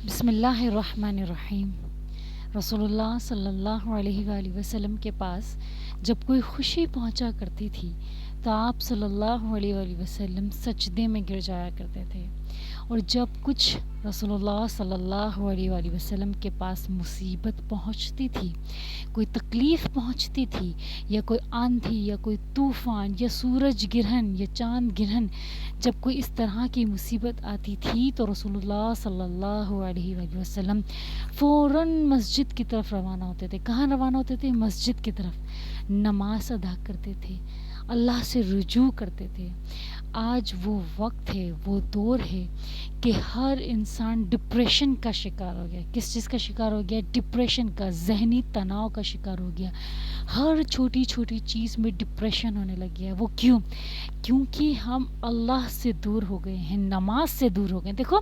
بسم اللہ الرحمن الرحیم۔ رسول اللہ صلی اللہ علیہ وآلہ وسلم کے پاس جب کوئی خوشی پہنچا کرتی تھی تو آپ صلی اللہ علیہ وآلہ وسلم سجدے میں گر جایا کرتے تھے، اور جب کچھ رسول اللہ صلی اللہ علیہ وآلہ وسلم کے پاس مصیبت پہنچتی تھی، کوئی تکلیف پہنچتی تھی، یا کوئی آندھی یا کوئی طوفان یا سورج گرہن یا چاند گرہن، جب کوئی اس طرح کی مصیبت آتی تھی تو رسول اللہ صلی اللہ علیہ وآلہ وسلم فوراً مسجد کی طرف روانہ ہوتے تھے۔ کہاں روانہ ہوتے تھے؟ مسجد کی طرف۔ نماز ادا کرتے تھے، اللہ سے رجوع کرتے تھے۔ آج وہ وقت ہے، وہ دور ہے کہ ہر انسان ڈپریشن کا شکار ہو گیا۔ کس چیز کا شکار ہو گیا؟ ڈپریشن کا، ذہنی تناؤ کا شکار ہو گیا۔ ہر چھوٹی چھوٹی چیز میں ڈپریشن ہونے لگ گیا ہے۔ وہ کیوں؟ کیونکہ ہم اللہ سے دور ہو گئے ہیں، نماز سے دور ہو گئے ہیں۔ دیکھو،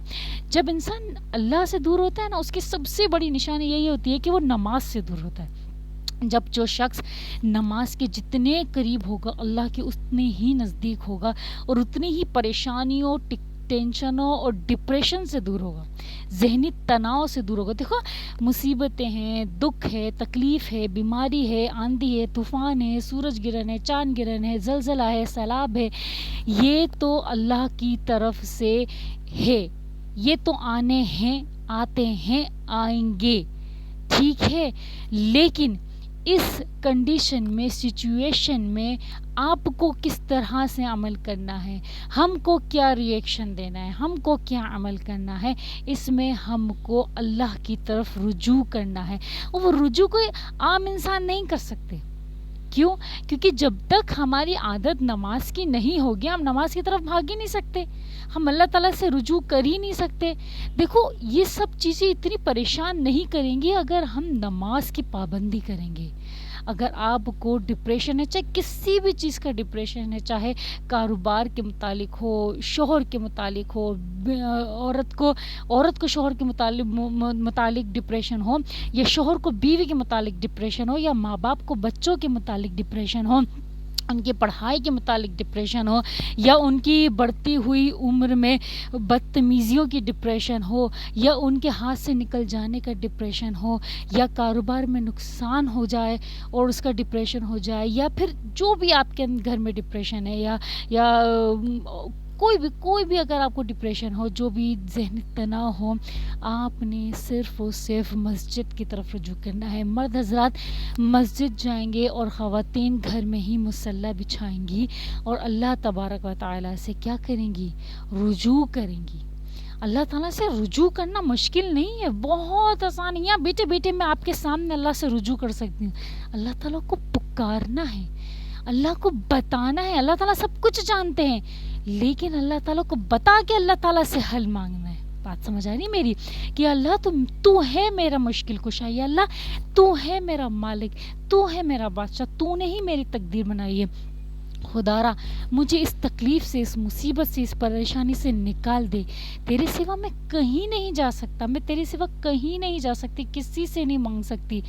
جب انسان اللہ سے دور ہوتا ہے نا، اس کی سب سے بڑی نشانی یہی ہوتی ہے کہ وہ نماز سے دور ہوتا ہے۔ جب جو شخص نماز کے جتنے قریب ہوگا، اللہ کے اتنے ہی نزدیک ہوگا، اور اتنی ہی پریشانیوں، ٹینشنوں اور ڈپریشن سے دور ہوگا، ذہنی تناؤ سے دور ہوگا۔ دیکھو، مصیبتیں ہیں، دکھ ہے، تکلیف ہے، بیماری ہے، آندھی ہے، طوفان ہے، سورج گرہن ہے، چاند گرہن ہے، زلزلہ ہے، سیلاب ہے، یہ تو اللہ کی طرف سے ہے، یہ تو آنے ہیں، آتے ہیں، آئیں گے، ٹھیک ہے۔ لیکن اس کنڈیشن میں، سچویشن میں آپ کو کس طرح سے عمل کرنا ہے، ہم کو کیا ری ایکشن دینا ہے، ہم کو کیا عمل کرنا ہے، اس میں ہم کو اللہ کی طرف رجوع کرنا ہے۔ اور وہ رجوع کوئی عام انسان نہیں کر سکتے۔ کیوں؟ کیونکہ جب تک ہماری عادت نماز کی نہیں ہوگی، ہم نماز کی طرف بھاگ ہی نہیں سکتے، ہم اللہ تعالیٰ سے رجوع کر ہی نہیں سکتے۔ دیکھو، یہ سب چیزیں اتنی پریشان نہیں کریں گی اگر ہم نماز کی پابندی کریں گے۔ اگر آپ کو ڈپریشن ہے، چاہے کسی بھی چیز کا ڈپریشن ہے، چاہے کاروبار کے متعلق ہو، شوہر کے متعلق ہو، عورت کو شوہر کے متعلق ڈپریشن ہو، یا شوہر کو بیوی کے متعلق ڈپریشن ہو، یا ماں باپ کو بچوں کے متعلق ڈپریشن ہو، ان کی پڑھائی کے متعلق ڈپریشن ہو، یا ان کی بڑھتی ہوئی عمر میں بدتمیزیوں کی ڈپریشن ہو، یا ان کے ہاتھ سے نکل جانے کا ڈپریشن ہو، یا کاروبار میں نقصان ہو جائے اور اس کا ڈپریشن ہو جائے، یا پھر جو بھی آپ کے گھر میں ڈپریشن ہے، یا کوئی بھی اگر آپ کو ڈپریشن ہو، جو بھی ذہنی تناؤ ہو، آپ نے صرف اور صرف مسجد کی طرف رجوع کرنا ہے۔ مرد حضرات مسجد جائیں گے اور خواتین گھر میں ہی مصلی بچھائیں گی، اور اللہ تبارک و تعالیٰ سے کیا کریں گی؟ رجوع کریں گی۔ اللہ تعالیٰ سے رجوع کرنا مشکل نہیں ہے، بہت آسان ہے۔ یہاں بیٹے بیٹے میں آپ کے سامنے اللہ سے رجوع کر سکتی ہوں۔ اللہ تعالیٰ کو پکارنا ہے، اللہ کو بتانا ہے۔ اللہ تعالیٰ سب کچھ جانتے ہیں، لیکن اللہ تعالیٰ کو بتا کے اللہ تعالیٰ سے حل مانگنا ہے۔ بات سمجھ آ رہی میری؟ کہ اللہ تو ہے میرا مشکل کشا، یا اللہ تو ہے میرا مالک، تو ہے میرا بادشاہ، تو نے ہی میری تقدیر بنائی ہے۔ خدارا مجھے اس تکلیف سے، اس مصیبت سے، اس پریشانی سے نکال دے۔ تیرے سوا میں کہیں نہیں جا سکتا، میں تیرے سوا کہیں نہیں جا سکتی، کسی سے نہیں مانگ سکتی۔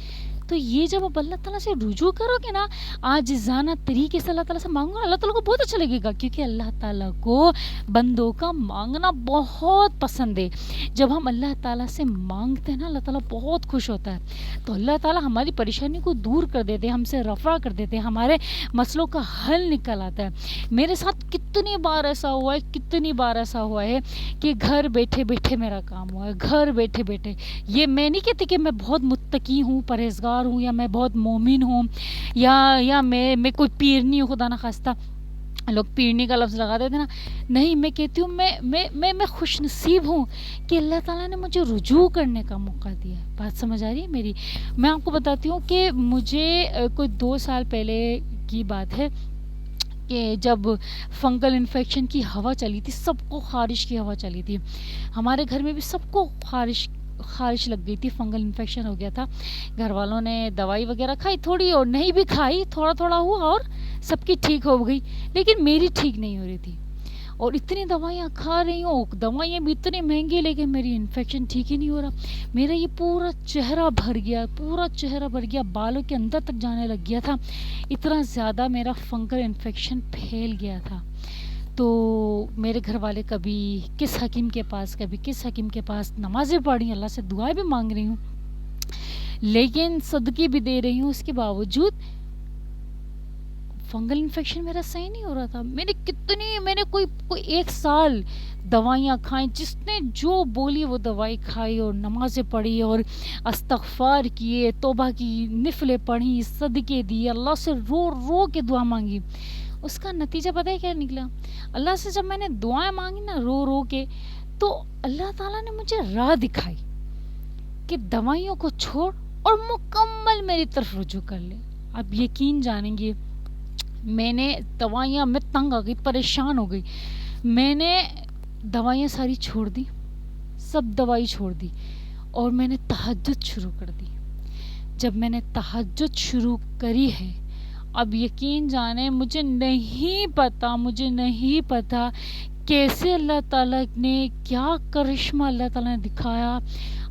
تو یہ جب آپ اللہ تعالیٰ سے رجوع کرو گے نا، عاجزانہ طریقے سے اللہ تعالیٰ سے مانگو، اللہ تعالیٰ کو بہت اچھا لگے گا، کیونکہ اللہ تعالیٰ کو بندوں کا مانگنا بہت پسند ہے۔ جب ہم اللہ تعالیٰ سے مانگتے ہیں نا، اللہ تعالیٰ بہت خوش ہوتا ہے۔ تو اللہ تعالیٰ ہماری پریشانی کو دور کر دیتے ہیں، ہم سے رفع کر دیتے ہیں، ہمارے مسئلوں کا حل نکل آتا ہے۔ میرے ساتھ کتنی بار ایسا ہوا ہے کہ گھر بیٹھے بیٹھے میرا کام ہوا ہے، گھر بیٹھے بیٹھے۔ یہ میں نہیں کہتی کہ میں بہت متقی ہوں، پرہیزگار ہوں، یا میں بہت مومن ہوں، یا میں کوئی پیر نہیں ہوں، خدا نخواستہ لوگ پیرنی کا لفظ لگا دیتے نا، نہیں، میں کہتی ہوں میں خوش نصیب ہوں کہ اللہ تعالیٰ نے مجھے رجوع کرنے کا موقع دیا ہے۔ بات سمجھ آ رہی ہے میری؟ میں آپ کو بتاتی ہوں کہ مجھے کوئی 2 سال پہلے کی بات ہے کہ جب فنگل انفیکشن کی ہوا چلی تھی، سب کو خارش کی ہوا چلی تھی، ہمارے گھر میں بھی سب کو خارش لگ گئی تھی، فنگل انفیکشن ہو گیا تھا۔ گھر والوں نے دوائی وغیرہ کھائی تھوڑی، اور نہیں بھی کھائی، تھوڑا تھوڑا ہوا اور سب کی ٹھیک ہو گئی، لیکن میری ٹھیک نہیں ہو رہی تھی، اور اتنی دوائیاں کھا رہی ہوں، دوائیاں بھی اتنی مہنگی، لیکن میری انفیکشن ٹھیک ہی نہیں ہو رہا۔ میرا یہ پورا چہرہ بھر گیا، بالوں کے اندر تک جانے لگ گیا تھا، اتنا زیادہ میرا فنگل انفیکشن پھیل گیا تھا۔ تو میرے گھر والے کبھی کس حکیم کے پاس کبھی کس حکیم کے پاس نمازیں پڑھ رہی ہیں، اللہ سے دعائیں بھی مانگ رہی ہوں، لیکن صدقے بھی دے رہی ہوں، اس کے باوجود فنگل انفیکشن میرا صحیح نہیں ہو رہا تھا. میں نے کوئی 1 سال دوائیاں کھائیں، جس نے جو بولی وہ دوائی کھائی اور نمازیں پڑھی اور استغفار کیے، توبہ کی، نفلیں پڑھی، صدقے دیے، اللہ سے رو رو کے دعا مانگی. اس کا نتیجہ پتہ ہے کیا نکلا؟ اللہ سے جب میں نے دعائیں مانگی نا رو رو کے، تو اللہ تعالیٰ نے مجھے راہ دکھائی کہ دوائیوں کو چھوڑ اور مکمل میری طرف رجوع کر لے. اب یقین جانیں گے، میں نے دوائیاں، میں تنگ آ گئی، پریشان ہو گئی، میں نے دوائیاں ساری چھوڑ دی، سب دوائی چھوڑ دی، اور میں نے تہجد شروع کر دی. جب میں نے تہجد شروع کری ہے، اب یقین جانیں مجھے نہیں پتا کیسے اللہ تعالیٰ نے، کیا کرشمہ اللہ تعالیٰ نے دکھایا.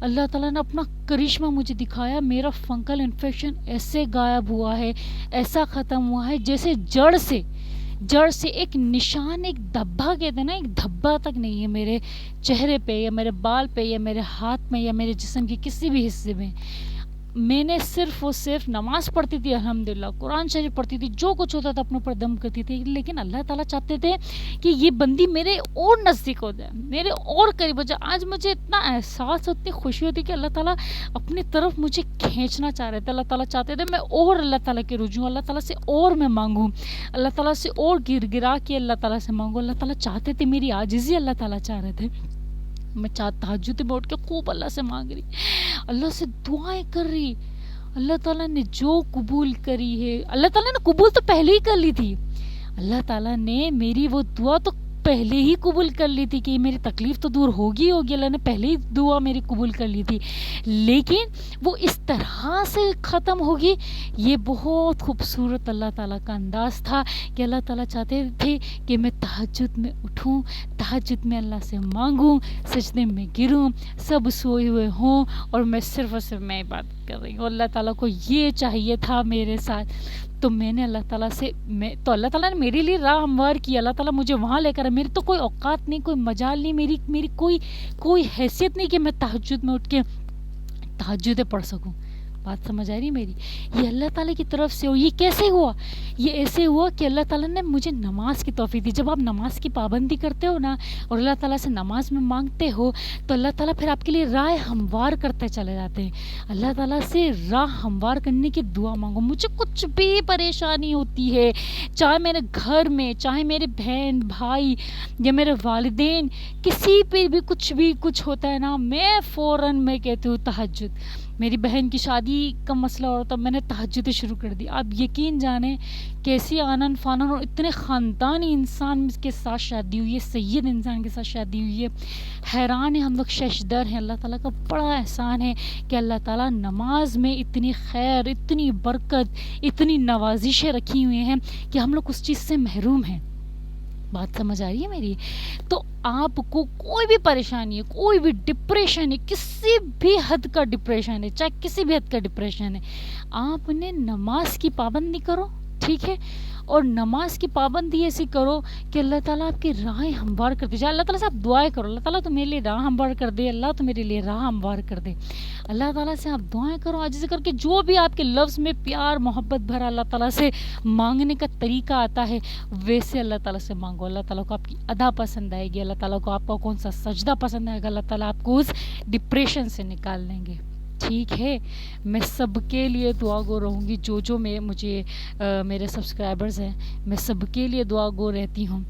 اللہ تعالیٰ نے اپنا کرشمہ مجھے دکھایا. میرا فنگل انفیکشن ایسے غائب ہوا ہے، ایسا ختم ہوا ہے جیسے جڑ سے ایک نشان، ایک دھبا کہتے ہیں نا، ایک دھبا تک نہیں ہے میرے چہرے پہ یا میرے بال پہ یا میرے ہاتھ میں یا میرے جسم کے کسی بھی حصے میں. میں نے صرف اور صرف نماز پڑھتی تھی، الحمدللہ قرآن شریف پڑھتی تھی، جو کچھ ہوتا تھا اپنے اوپر دم کرتی تھی، لیکن اللہ تعالیٰ چاہتے تھے کہ یہ بندی میرے اور نزدیک ہو جائے، میرے اور قریب ہو جائے. آج مجھے اتنا احساس، اتنی خوشی ہوتی کہ اللہ تعالیٰ اپنی طرف مجھے کھینچنا چاہ رہے تھے. اللہ تعالیٰ چاہتے تھے میں اور اللہ تعالیٰ کے رجوع، اللہ تعالیٰ سے اور میں مانگوں، اللہ تعالیٰ سے اور گر گرا کے اللہ تعالیٰ سے مانگوں. اللہ تعالیٰ چاہتے تھے، میری عاجزی اللہ تعالیٰ چاہ رہے تھے. میں تہجد میں اٹھ کے خوب اللہ سے مانگ رہی، اللہ سے دعائیں کر رہی. اللہ تعالیٰ نے جو قبول کری ہے، اللہ تعالیٰ نے قبول تو پہلے ہی کر لی تھی. اللہ تعالیٰ نے میری وہ دعا تو پہلے ہی قبول کر لی تھی کہ میری تکلیف تو دور ہوگی. اللہ نے پہلے ہی دعا میری قبول کر لی تھی، لیکن وہ اس طرح سے ختم ہوگی. یہ بہت خوبصورت اللہ تعالیٰ کا انداز تھا کہ اللہ تعالیٰ چاہتے تھے کہ میں تہجد میں اٹھوں، تہجد میں اللہ سے مانگوں، سجدے میں گروں، سب سوئے ہوئے ہوں اور میں صرف اور صرف میں عبادت کر رہی ہوں. اللہ تعالیٰ کو یہ چاہیے تھا میرے ساتھ. تو میں نے اللہ تعالیٰ سے تو اللہ تعالیٰ نے میرے لیے راہ ہموار کی. اللہ تعالیٰ مجھے وہاں لے کر، میری تو کوئی اوقات نہیں، کوئی مجال نہیں، میری کوئی حیثیت نہیں کہ میں تہجد میں اٹھ کے تہجدیں پڑھ سکوں. بات سمجھ آ رہی میری؟ یہ اللہ تعالیٰ کی طرف سے. اور یہ کیسے ہوا؟ یہ ایسے ہوا کہ اللہ تعالیٰ نے مجھے نماز کی توفیق دی. جب آپ نماز کی پابندی کرتے ہو نا اور اللہ تعالیٰ سے نماز میں مانگتے ہو، تو اللہ تعالیٰ پھر آپ کے لیے راہ ہموار کرتے چلے جاتے ہیں. اللہ تعالیٰ سے راہ ہموار کرنے کی دعا مانگو. مجھے کچھ بھی پریشانی ہوتی ہے، چاہے میرے گھر میں، چاہے میرے بہن بھائی یا میرے والدین، کسی پہ بھی کچھ ہوتا ہے نا، میں فوراً میں کہتی ہوں تہجد. میری بہن کی شادی کا مسئلہ ہو رہا تھا، میں نے تہجد شروع کر دی. آپ یقین جانیں کیسی آنن فانن اور اتنے خاندانی انسان کے ساتھ شادی ہوئی ہے، سید انسان کے ساتھ شادی ہوئی ہے. حیران ہیں ہم لوگ، ششدر ہیں. اللہ تعالیٰ کا بڑا احسان ہے کہ اللہ تعالیٰ نماز میں اتنی خیر، اتنی برکت، اتنی نوازشیں رکھی ہوئی ہیں کہ ہم لوگ اس چیز سے محروم ہیں. بات سمجھ آ رہی ہے میری؟ تو آپ کو کوئی بھی پریشانی ہے، کوئی بھی ڈپریشن ہے، کسی بھی حد کا ڈپریشن ہے، چاہے کسی بھی حد کا ڈپریشن ہے، آپ نے نماز کی پابندی کرو، ٹھیک ہے؟ اور نماز کی پابندی ایسی کرو کہ اللہ تعالیٰ آپ کی راہیں ہموار کر دے. جائے اللہ تعالیٰ سے آپ دعائیں کرو، اللہ تعالیٰ تو میرے لیے راہ ہموار کر دے، اللہ تو میرے لیے راہ ہموار کر دے. اللہ تعالیٰ سے آپ دعائیں کرو عاجزی کر کے. جو بھی آپ کے لفظ میں پیار محبت بھرا اللہ تعالیٰ سے مانگنے کا طریقہ آتا ہے، ویسے اللہ تعالیٰ سے مانگو. اللہ تعالیٰ کو آپ کی ادا پسند آئے گی، اللہ تعالیٰ کو آپ کا کون سا سجدہ پسند آئے گا، اللہ تعالیٰ آپ کو اس ڈپریشن سے نکال لیں گے. ٹھیک ہے؟ میں سب کے لیے دعا گو رہوں گی، جو مجھے میرے سبسکرائبرز ہیں، میں سب کے لیے دعا گو رہتی ہوں.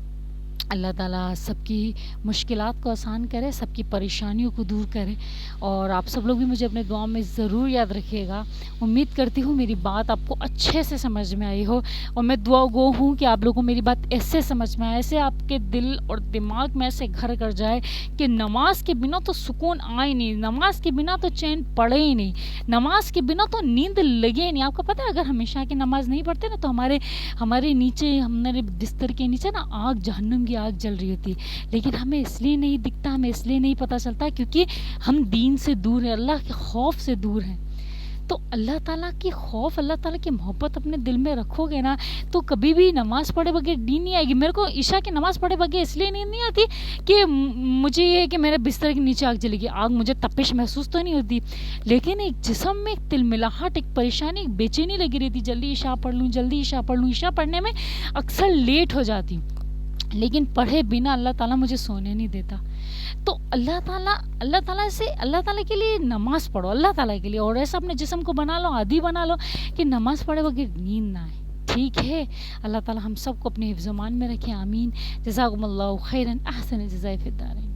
اللہ تعالیٰ سب کی مشکلات کو آسان کرے، سب کی پریشانیوں کو دور کرے. اور آپ سب لوگ بھی مجھے اپنے دعا میں ضرور یاد رکھیے گا. امید کرتی ہوں میری بات آپ کو اچھے سے سمجھ میں آئی ہو، اور میں دعا گو ہوں کہ آپ لوگوں کو میری بات ایسے سمجھ میں آئے، ایسے آپ کے دل اور دماغ میں ایسے گھر کر جائے کہ نماز کے بنا تو سکون آئے نہیں، نماز کے بنا تو چین پڑے ہی نہیں، نماز کے بنا تو نیند لگے نہیں. آپ کو پتہ ہے اگر ہمیشہ کی نماز نہیں پڑھتے نا تو ہمارے نیچے، ہمارے بستر کے نیچے نا آگ، جہنم کی آگ جل رہی ہوتی. لیکن ہمیں اس لیے نہیں دکھتا، ہمیں اس لیے نہیں پتہ چلتا کیونکہ ہم دین سے دور ہیں، اللہ کے خوف سے دور ہیں. تو اللہ تعالیٰ کی خوف، اللہ تعالیٰ کی محبت اپنے دل میں رکھو گے نا تو کبھی بھی نماز پڑھے بغیر نیند نہیں آئے گی. میرے کو عشاء کی نماز پڑھے بغیر اس لیے نیند نہیں آتی کہ مجھے یہ ہے کہ میرے بستر کے نیچے آگ جلے گی. آگ مجھے تپش محسوس تو نہیں ہوتی، لیکن ایک جسم میں ایک تلملاہٹ، ایک پریشانی، ایک بے چینی لگی رہتی، جلدی عشاء پڑھ لوں، جلدی عشاء پڑھ لوں. عشاء پڑھنے میں اکثر لیٹ ہو جاتی ہوں، لیکن پڑھے بنا اللہ تعالیٰ مجھے سونے نہیں دیتا. تو اللہ تعالیٰ کے لیے نماز پڑھو، اللہ تعالیٰ کے لیے، اور ایسا اپنے جسم کو بنا لو، عادی بنا لو کہ نماز پڑھے بغیر نیند نہ آئے. ٹھیک ہے، اللہ تعالیٰ ہم سب کو اپنے حفظ و امان میں رکھے. آمین. جزاکم اللہ خیرا، احسن الجزاء فی الدارین.